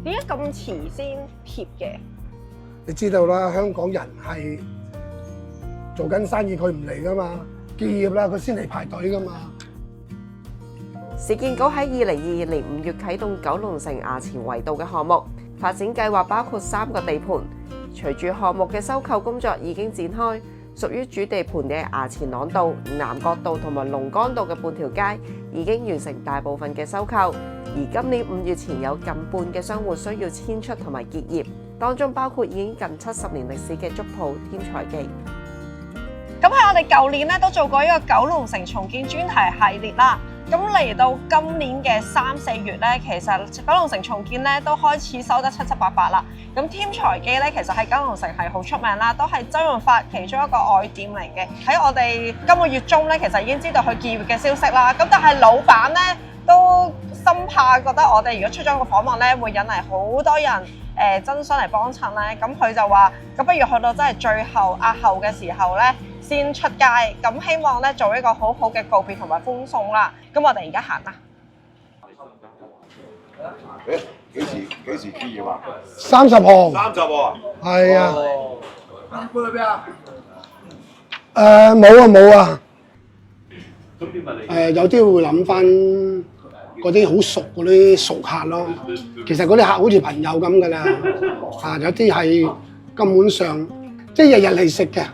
點解咁遲先貼嘅？你知道啦，香港人係做緊生意，佢唔嚟噶嘛，結業啦佢先嚟排隊噶嘛。市建局喺2022年5月啟動九龍城衙前圍道嘅項目，發展計劃包括3個地盤。隨住項目嘅收購工作已經展開，屬於主地盤嘅衙前塱道、南角道同埋龍崗道嘅半條街已經完成大部分嘅收購。而今年5月前有近半嘅商戶需要遷出同埋結業，當中包括已經近70年歷史嘅粥鋪添財記。咁喺我哋舊年咧都做過一個九龍城重建專題系列啦。咁嚟到今年嘅3、4月咧，其實九龍城重建咧都開始收得七七八八啦。咁添財記咧，其實喺九龍城係好出名啦，都係周潤發其中一個愛店嚟嘅。喺我哋今個月中咧，其實已經知道佢結業嘅消息啦。咁但係老闆咧都深怕覺得我哋如果出咗個訪問咧，會引嚟好多人爭相嚟幫襯咧。咁佢就話：咁不如去到真係最後押後嘅時候咧，先出街。咁希望咧做一個好好嘅告別同埋歡送啦。咁我哋而家行啦。幾時結業啊30號。 ？30號啊？係啊。搬去邊啊？冇啊。有啲會諗翻嗰啲好熟嗰啲熟客咯。其實嗰啲客好似朋友咁噶啦。有啲係根本上即係日日嚟食嘅。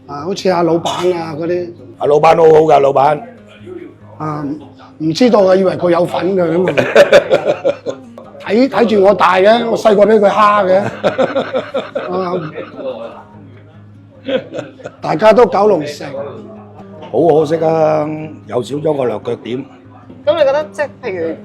好似阿老闆啊嗰啲。阿老闆好好㗎，老闆。唔知道啊，以為佢有份嘅咁啊。睇住我大嘅，我細個俾佢蝦嘅。大家都九龍城。好可惜啊，又少咗個落腳點。咁你覺得即係譬如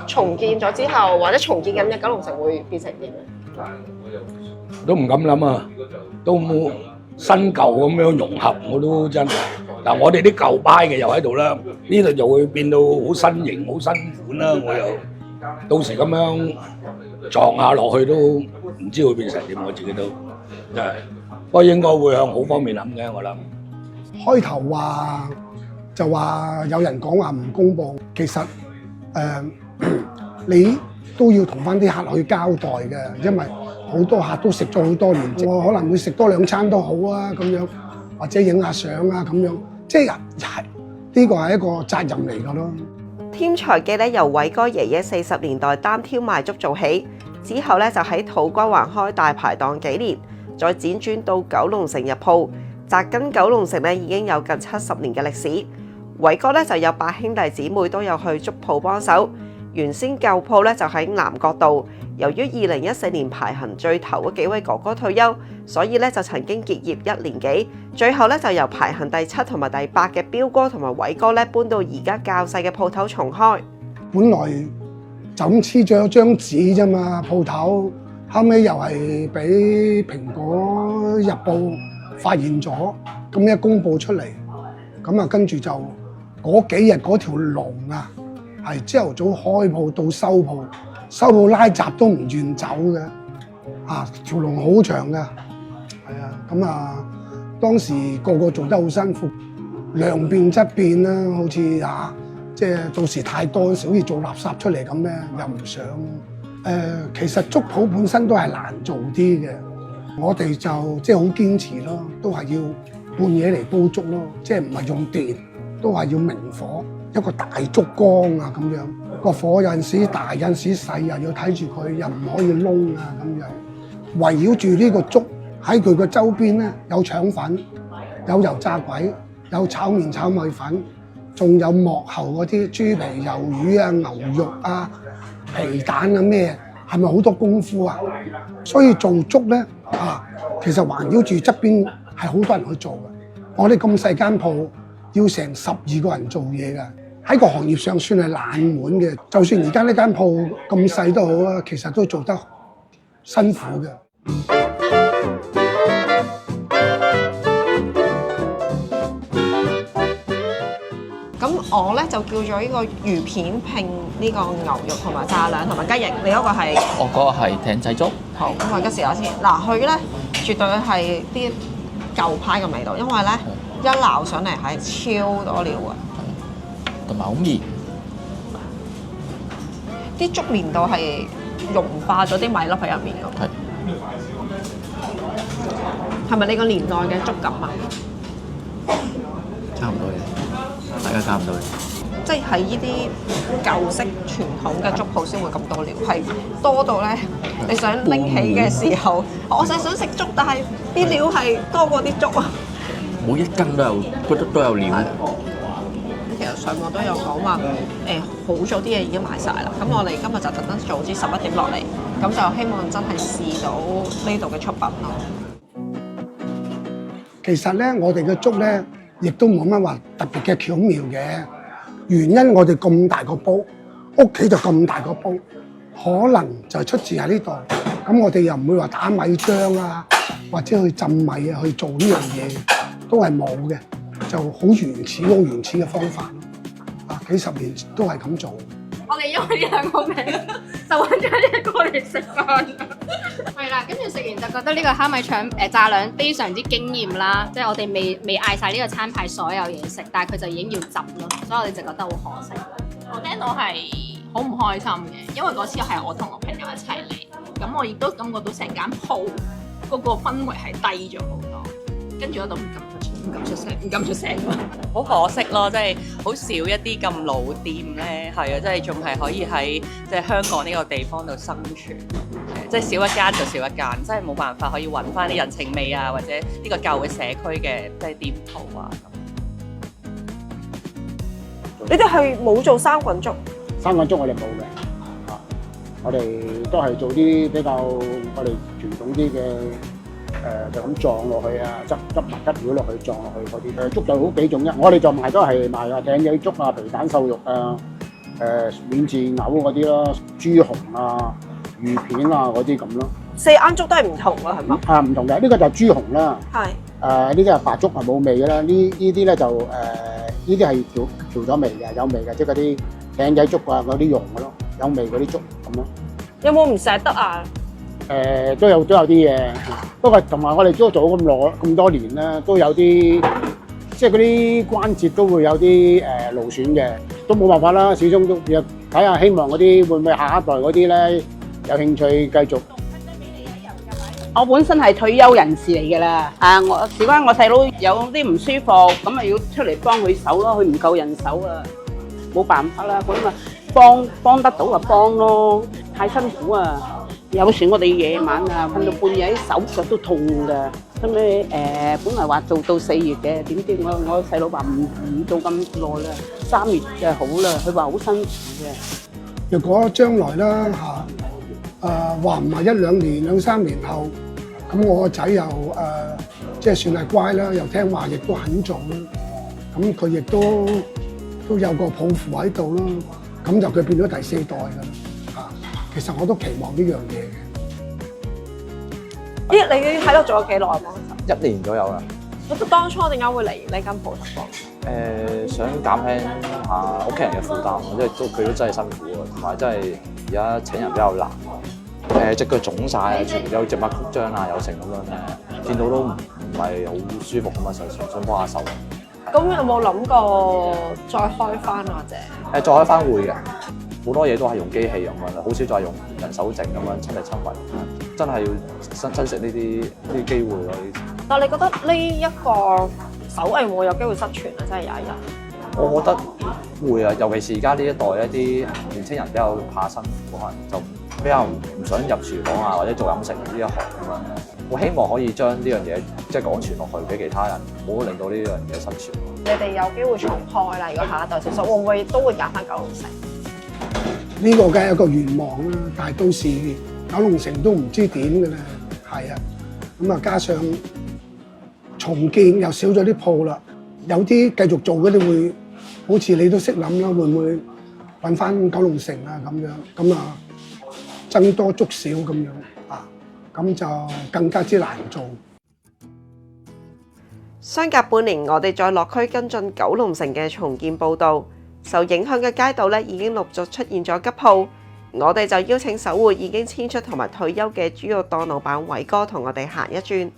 重建咗之後，或者重建緊嘅九龍城會變成點咧？都唔敢諗啊，都冇新舊咁樣融合，我都真係。嗱，我哋啲舊派嘅又喺度啦，呢度就會變到好新型、好新款啦。我又到時咁樣撞下落去都唔知會變成點，我自己都真係。不過應該會向好方面諗嘅，我諗。開頭就話有人講話唔公佈，其實你都要同翻啲客去交代嘅，因為好多客都食咗好多年，我可能會食多2餐都好啊咁樣，或者影下相啊咁樣，即係呢個係一個責任嚟㗎咯。添財記咧由偉哥爺爺40年代單挑賣粥做起，之後咧就喺土瓜灣開大排檔幾年，再輾轉到九龍城入鋪。紮根九龍城咧已經有近70年嘅歷史。偉哥咧就有8兄弟姊妹都有去粥鋪幫手。原先舊鋪咧就喺南角道，由於2014年排行最頭嗰幾位哥哥退休，所以咧就曾經結業1年幾，最後咧就由排行第7同埋第8嘅彪哥同埋偉哥咧搬到而家較細嘅鋪頭重開。本來就咁黐咗張紙啫嘛，鋪頭後尾又係俾蘋果日報發現咗，咁一公佈出嚟，咁啊跟住就嗰幾日嗰條龍啊，係朝頭早開鋪到收鋪，收鋪拉閘都唔願走嘅，條龍好長嘅，係啊，咁啊當時個個做得好辛苦，量變質變啦，好似即係到時太多，好似做垃圾出嚟咁咧，又唔想。其實粥鋪本身都係難做啲嘅。我哋就即係好堅持咯，都係要半夜嚟煲粥咯，即係唔係用電，都係要明火，一個大竹缸啊咁樣。個火有陣時大，有陣時細，又要睇住佢，又唔可以燶啊咁樣。圍繞住呢個粥喺佢個周邊咧，有腸粉，有油炸鬼，有炒麵炒米粉，仲有幕後嗰啲豬皮、魷魚啊、牛肉啊、皮蛋啊咩，係咪好多功夫啊？所以做粥咧其實環繞住側邊係好多人去做嘅。我哋咁細間鋪要成12個人做嘢嘅，喺個行業上算係冷門嘅。就算而家呢間鋪咁細都好啊，其實都做得辛苦嘅。咁我咧就叫咗呢個魚片拼呢個牛肉同埋炸兩同埋雞翼，你嗰個係？我嗰個係艇仔粥。好，咁我而家試下先。嗱，佢咧絕對係啲舊派嘅味道，因為咧一撈上嚟係超多料啊！同埋好綿，啲粥連到係融化咗啲米粒喺入面㗎。係咪你個年代嘅粥感啊？差唔多嘅，大家差唔多嘅。即係呢啲舊式傳統嘅粥鋪先會咁多料，係多到咧你想拎起嘅時候，我就係想食粥，但係啲料係多過啲粥啊！每一斤都有，覺得都有料。其實上網都有講話，好早啲嘢已經賣晒啦。咁我哋今日就特登早啲11點落嚟，咁就希望真係試到呢度嘅出品咯。其實咧，我哋嘅粥咧，亦都冇乜話特別嘅巧妙嘅。原因我哋咁大個煲，屋企就咁大個煲，可能就出自喺呢度。咁我哋又唔會話打米漿啊，或者去浸米啊去做呢樣嘢，都係冇嘅，就好原始、好原始嘅方法咯。幾十年都係咁做。我哋因為呢兩個名就揾咗一個嚟食飯。係啦，跟住食完就覺得呢個蝦米腸炸兩非常之驚豔啦，即係我哋未嗌晒呢個餐牌所有嘢食，但係佢就已經要執咯，所以我哋就覺得好可惜。我聽到係好唔開心嘅，因為嗰次係我同我朋友一齊嚟，咁我亦都感覺到成間鋪嗰個氛圍係低咗好多，跟住我都唔敢出聲。好可惜咯，即係好少一啲咁老店咧，係啊，即係仲係可以喺即係香港呢個地方度生存，即係少一間就少一間，真係冇辦法可以揾翻啲人情味啊，或者呢個舊嘅社區嘅即係店鋪啊咁。你哋係冇做生滾粥？生滾粥我哋冇嘅，我哋都係做啲比較我哋傳統啲嘅。就咁撞落去啊，執埋吉料落去撞落去嗰啲，粥就好幾種一，我哋就賣都係賣啊艇仔粥啊、皮蛋瘦肉啊、免治牛嗰啲咯，豬紅啊、魚片啊嗰啲咁咯。四間粥都係唔同㗎，係嘛？唔同嘅，呢個就豬紅啦。係。呢啲係白粥係冇味嘅啦，呢啲咧就呢啲係調咗味嘅，有味嘅，即係嗰啲艇仔粥啊嗰啲蓉嘅咯，有味嗰啲粥咁咯。有冇唔捨得啊？都有啲嘢，不過同埋我哋都做咗咁多年啦，都有啲即係嗰啲關節都會有啲勞損嘅，都冇辦法啦，始終都睇下，希望嗰啲會唔會下一代嗰啲咧有興趣繼續。我本身係退休人士嚟㗎啦，我事關我細佬有啲唔舒服，咁咪要出嚟幫佢手咯，佢唔夠人手啊，冇辦法啦，咁啊幫得到就幫咯，太辛苦啊！有時我哋夜晚啊，瞓到半夜，手腳都痛㗎。咁你本來話做到4月嘅，點知我細佬話唔做咁耐啦，3月就好啦。佢話好辛苦嘅。若果將來啦話唔係1、2年、2、3年後，咁我個仔又即係算係乖啦，又聽話，亦都肯做啦。咁佢亦都有個抱負喺度咯。咁就佢變咗第4代㗎啦。其實我都期望呢樣嘢嘅。咦，你喺度做咗幾耐啊？1年左右啦。咁當初點解會嚟呢間鋪頭幫？想減輕下屋企人嘅負擔，因為佢都真係辛苦喎，同埋真係而家請人比較難。隻腳腫晒啊，全部有靜脈曲張啊，有成咁樣咧，見到都唔係好舒服咁啊，想幫下手。咁有冇諗過再開翻或者？再開翻會嘅。好多嘢都係用機器咁樣，好少再用人手整咁樣親力親為，真係要珍惜呢啲機會咯。但係你覺得呢一個手藝會唔會有機會失傳啊？真係有一日？我覺得會啊，尤其是而家呢一代一啲年青人比較怕辛苦，可能就比較唔想入廚房啊，或者做飲食呢一行咁樣。我希望可以將呢樣嘢即係廣傳落去俾其他人，唔好令到呢樣嘢失傳。你哋有機會重開啦，如果下一代成熟，會唔會都會揀翻九龍城？呢個梗係一個願望啦，但係到時九龍城都唔知點嘅啦，係啊，咁啊加上重建又少咗啲鋪啦，有啲繼續做嗰啲會，好似你都識諗啦，會唔會揾翻九龍城啊咁樣，咁啊僧多粥少咁樣啊，咁就更加之難做。相隔半年，我哋再落區跟進九龍城嘅重建報導。受影響嘅街道咧，已經陸續出現咗吉鋪，我哋就邀請守護已經遷出同埋退休嘅豬肉檔老闆偉哥同我哋行一轉。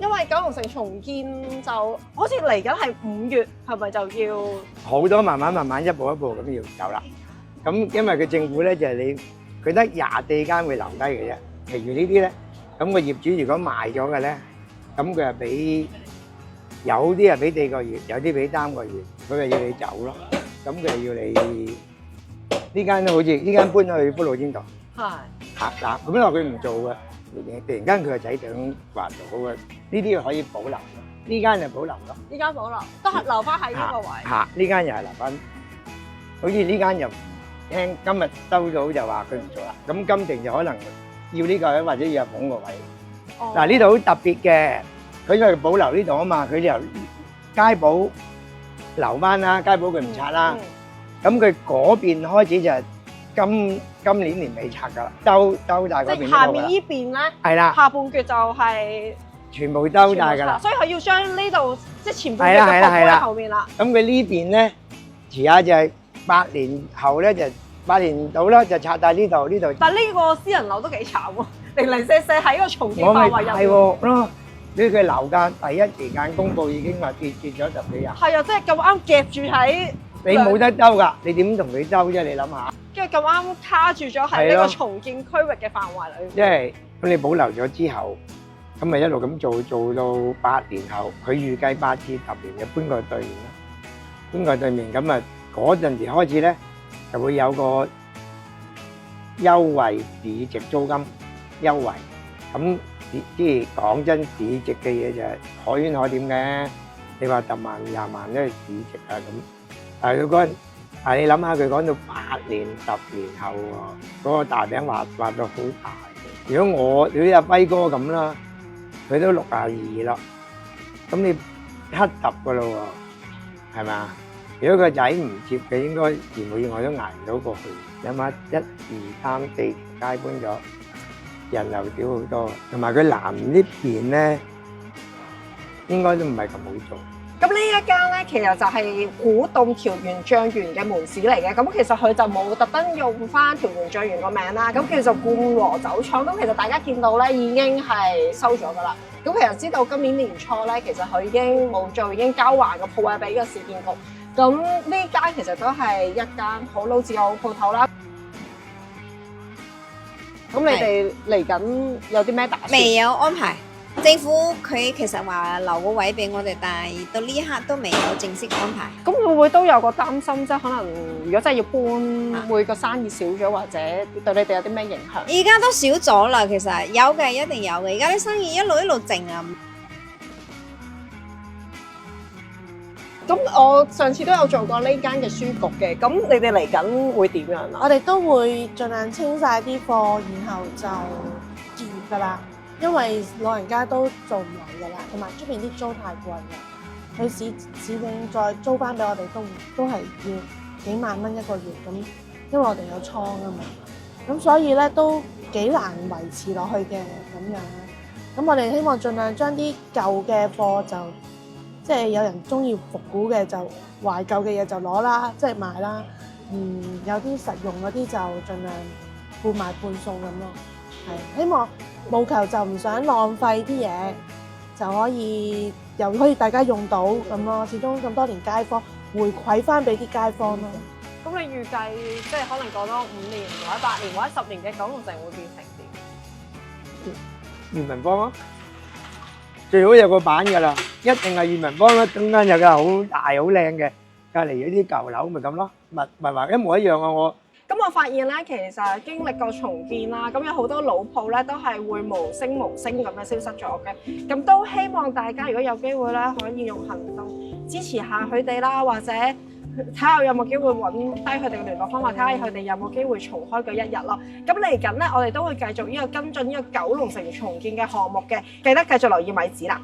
因為九龍城重建就好似嚟緊係5月，係咪就要？好多慢慢一步一步咁要走啦。咁因為佢政府咧就係佢得24間會留低嘅啫，其餘呢啲咧，咁個業主如果賣咗嘅咧，咁佢係俾有啲係俾4個月，有啲俾3個月，佢就要你走咯。咁佢就要你呢間都好似呢間搬咗去福老天道。係。嗱，咁落佢唔做嘅，突然間佢個仔想話做好嘅，呢啲可以保留。呢間就保留咯。呢間保留都係留翻喺呢個位。呢間又係留翻。好似呢間又聽今日收到就話佢唔做啦。咁金城就可能要呢個位或者要入捧個位。嗱，呢度好特別嘅，佢就保留呢度啊嘛，佢就由街寶留翻啦，街寶佢唔拆啦。咁佢嗰邊開始就係今年年尾拆㗎啦，兜大嗰邊都冇㗎啦。即係下面呢邊咧，係啦，下半橛就係全部兜大㗎啦。所以佢要將呢度即係前半橛嘅鋪喺後面啦。咁佢呢邊咧，遲下就係8年後咧，就8年到啦，就拆晒呢度。但係呢個私人樓都幾慘喎，零零舍舍喺個重建範圍入面。係喎咯，所以佢樓價第一時間公佈已經話跌咗10幾日。係啊，即係咁啱夾住喺。你冇得兜㗎，你點同佢兜啫？你諗下。跟住咁啱卡住咗喺呢個重建區域嘅範圍裏面。即係咁，你保留咗之後，咁咪一路咁做到8年後，佢預計8至10年就搬過對面啦。搬過對面咁啊，嗰陣時開始咧就會有個優惠市值租金優惠。咁即係講真，市值嘅嘢就係可圈可點嘅。你話10萬、20萬都係市值啊咁。但係佢嗰陣，你諗下佢講到8年、10年後喎，嗰個大餅畫到好大。如果我好似阿輝哥咁啦，佢都62啦，咁你70噶啦喎，係咪啊？如果個仔唔接嘅，應該如無意外都捱唔到過去。諗下1、2、3、4條街搬咗，人流少好多，同埋佢南呢邊咧，應該都唔係咁好做。咁呢一間咧，其實就係古洞調源醬園嘅門市嚟嘅。咁其實佢就冇特登用翻調源醬園個名啦。咁叫做冠和酒廠。咁其實大家見到咧，已經係收咗噶啦。咁其實知道今年年初咧，其實佢已經冇做，已經交還個鋪位俾個市建局。咁呢間其實都係一間好老字號鋪頭啦。咁你哋嚟緊有啲咩打算？未有安排。政府佢其實話留個位俾我哋，但係到呢一刻都未有正式安排。咁會唔會都有個擔心，即係可能如果真係要搬，會個生意少咗，或者對你哋有啲咩影響？而家都少咗啦，其實有嘅，一定有嘅。而家啲生意一路靜啊。咁我上次都有做過呢間嘅書局嘅，咁你哋嚟緊會點樣啊？我哋都會盡量清晒啲貨，然後就結業噶啦。因為老人家都做唔嚟㗎啦，同埋出邊啲租太貴啦，佢市政再租翻俾我哋都係要幾萬蚊一個月咁，因為我哋有倉啊嘛，咁所以咧都幾難維持落去嘅咁樣。咁我哋希望盡量將啲舊嘅貨就即係有人中意復古嘅就懷舊嘅嘢就攞啦，即係買啦。有啲實用嗰啲就盡量半賣半送咁咯。係希望務求就唔想浪費啲嘢，就可以又可以大家用到咁咯。始終咁多年街坊回饋翻俾啲街坊咯。咁你預計即係可能過多5年或者8年或者10年嘅九龍城會變成點？裕民坊咯，最好有個板㗎啦，一定係裕民坊啦，中間有個好大好靚嘅，隔離有啲舊樓咪咁咯，咪話一模一樣啊我。咁我發現咧，其實經歷過重建啦，咁有好多老鋪咧都係會無聲無聲咁樣消失咗嘅。咁都希望大家如果有機會咧，可以用行動支持下佢哋啦，或者睇下有冇機會揾低佢哋嘅聯絡方法，睇下佢哋有冇機會重開嗰一日咯。咁嚟緊咧，我哋都會繼續呢個跟進呢個九龍城重建嘅項目嘅，記得繼續留意米子啦。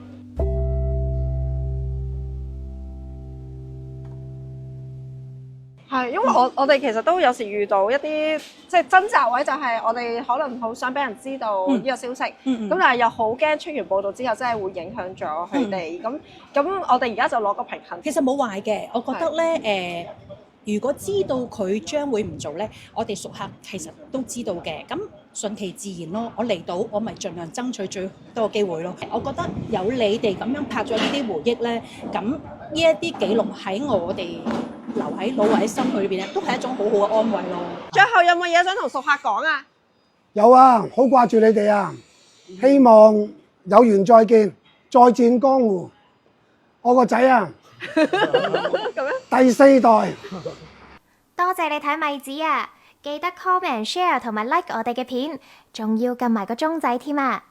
係，因為我哋其實都有時遇到一啲即係掙扎位，就係我哋可能好想俾人知道呢個消息，咁但係又好驚出完報道之後，真係會影響咗佢哋。咁我哋而家就攞個平衡。其實冇壞嘅，我覺得咧如果知道佢將會唔做呢，我哋熟客其實都知道嘅，咁順其自然咯。我嚟到，我咪盡量爭取最多嘅機會咯。我覺得有你哋咁樣拍咗呢啲回憶呢，咁呢一啲記錄喺我哋留喺腦或者心裏邊咧，都係一種好好嘅安慰咯。最後有冇嘢想同熟客講啊？有啊，好掛住你哋啊！希望有緣再見，再戰江湖。我個仔啊，第4代。多謝你睇米子啊！記得 comment、share 同埋 like 我哋嘅片，仲要撳埋個鐘仔添啊！